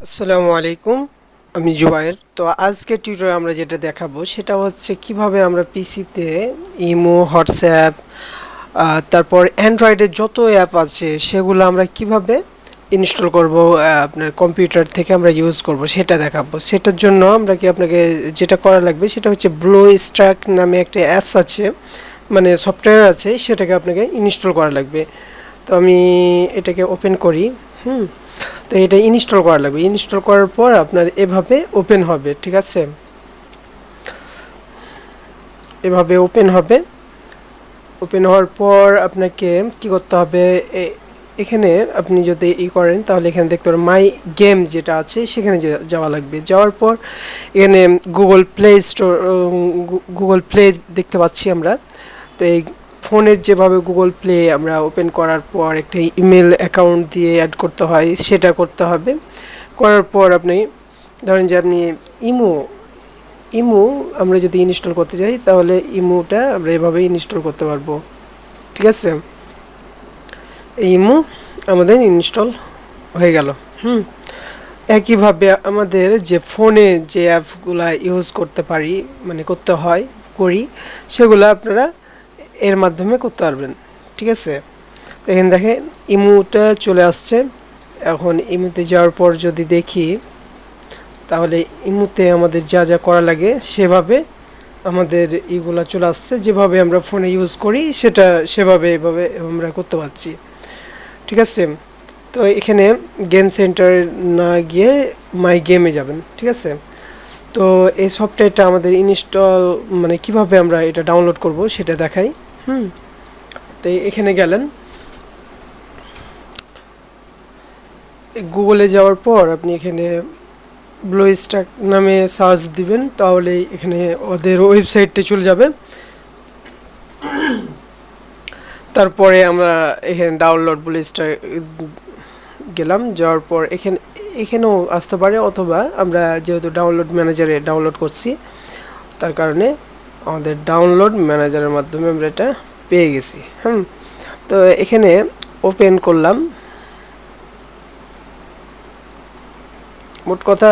আসসালামু আলাইকুম, আমি জুবায়ের। তো আজকের টিউটোরিয়ালে আমরা যেটা দেখাবো সেটা হচ্ছে কিভাবে আমরা পিসিতে ইমো, হোয়াটসঅ্যাপ, তারপর অ্যান্ড্রয়েডের যত অ্যাপ আছে সেগুলো আমরা কিভাবে ইনস্টল করব, আপনার কম্পিউটার থেকে আমরা ইউজ করব সেটা দেখাবো। সেটার জন্য আপনাকে যেটা করা লাগবে সেটা হচ্ছে ব্লু স্ট্যাক নামে একটা অ্যাপস আছে, মানে সফটওয়্যার আছে, সেটাকে আপনাকে ইনস্টল করা লাগবে। তো আমি এটাকে ওপেন করি। হুম তো এটা ইনস্টল করা লাগবে। ইনস্টল করার পর আপনার এভাবে ওপেন হবে, ঠিক আছে? এভাবে ওপেন হবে। ওপেন হওয়ার পর আপনাকে কি করতে হবে, এখানে আপনি যদি করেন তাহলে এখানে দেখতে পারেন মাই গেম যেটা আছে সেখানে যাওয়া লাগবে। যাওয়ার পর এখানে Google play store, Google play দেখতে পাচ্ছি আমরা। তো এই ফোনের যেভাবে গুগল প্লে আমরা ওপেন করার পর একটা ইমেল অ্যাকাউন্ট দিয়ে অ্যাড করতে হয়, সেটা করতে হবে। করার পর আপনি ধরেন যে আপনি ইমো ইমো আমরা যদি ইনস্টল করতে চাই তাহলে ইমোটা আমরা এভাবে ইনস্টল করতে পারবো, ঠিক আছে? ইমো আমাদের ইনস্টল হয়ে গেল। হুম একইভাবে আমাদের যে ফোনে যে অ্যাপগুলা ইউজ করতে পারি, মানে করতে হয়, করি, সেগুলো আপনারা এর মাধ্যমে করতে পারবেন, ঠিক আছে? এখানে দেখেন ইমোটা চলে আসছে। এখন ইমোতে যাওয়ার পর যদি দেখি তাহলে ইমোতে আমাদের যা যা করা লাগে সেভাবে আমাদের এগুলা চলে আসছে। যেভাবে আমরা ফোনে ইউজ করি সেটা সেভাবে এভাবে আমরা করতে পারছি, ঠিক আছে? তো এখানে গেম সেন্টারে না গিয়ে মাই গেমে যাবেন, ঠিক আছে? তো এই সফটওয়্যারটা আমাদের ইনস্টল, মানে কিভাবে আমরা এটা ডাউনলোড করব সেটা দেখাই। হুম তো এখানে গেলেন, গুগলে যাওয়ার পর আপনি এখানে ব্লু স্ট্যাক নামে সার্চ দিবেন, তাহলে এখানে ওদের ওয়েবসাইটে চলে যাবে। তারপরে আমরা এখানে ডাউনলোড ব্লু স্ট্যাক গেলাম। যাওয়ার পর এখানেও আসতে পারে, অথবা আমরা যেহেতু ডাউনলোড ম্যানেজারে ডাউনলোড করছি তার কারণে আমাদের ডাউনলোড ম্যানেজারের মাধ্যমে আমরা এটা পেয়ে গেছি। তো এখানে ওপেন করলাম। মোট কথা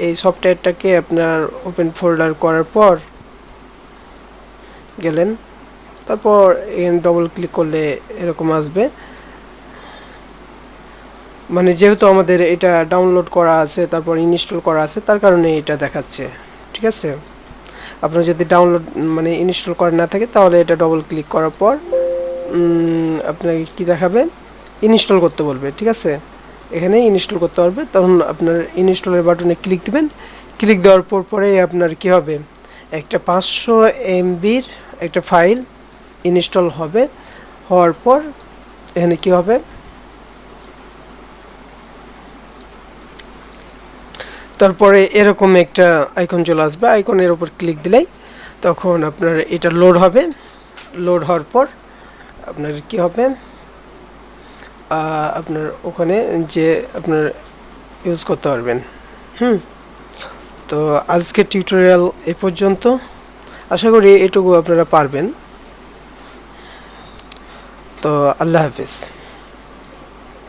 এই সফটওয়্যারটাকে আপনার ওপেন ফোল্ডার করার পর গেলেন, তারপর এখানে ডবল ক্লিক করলে এরকম আসবে। মানে যেহেতু আমাদের এটা ডাউনলোড করা আছে, তারপর ইনস্টল করা আছে, তার কারণে এটা দেখাচ্ছে, ঠিক আছে? আপনার যদি ডাউনলোড মানে ইনস্টল করা না থাকে তাহলে এটা ডবল ক্লিক করার পর আপনাকে কি দেখাবে, ইনস্টল করতে বলবে, ঠিক আছে? এখানে ইনস্টল করতে পারবে, তখন আপনার ইনস্টলের বাটনে ক্লিক দিবেন। ক্লিক দেওয়ার পর পরেই আপনার কি হবে, একটা 500 এমবির একটা ফাইল ইনস্টল হবে। হওয়ার পর এখানে কি হবে, তারপরে এরকম একটা আইকন চলে আসবে। আইকনের উপর ক্লিক দিলেই তখন আপনার এটা লোড হবে। লোড হওয়ার পর আপনার কি হবে, আপনার ওখানে যে আপনার ইউজ করতে পারবেন। হুম তো আজকের টিউটোরিয়াল এ পর্যন্ত। আশা করি এটুকু আপনারা পারবেন। তো আল্লাহ হাফিজ।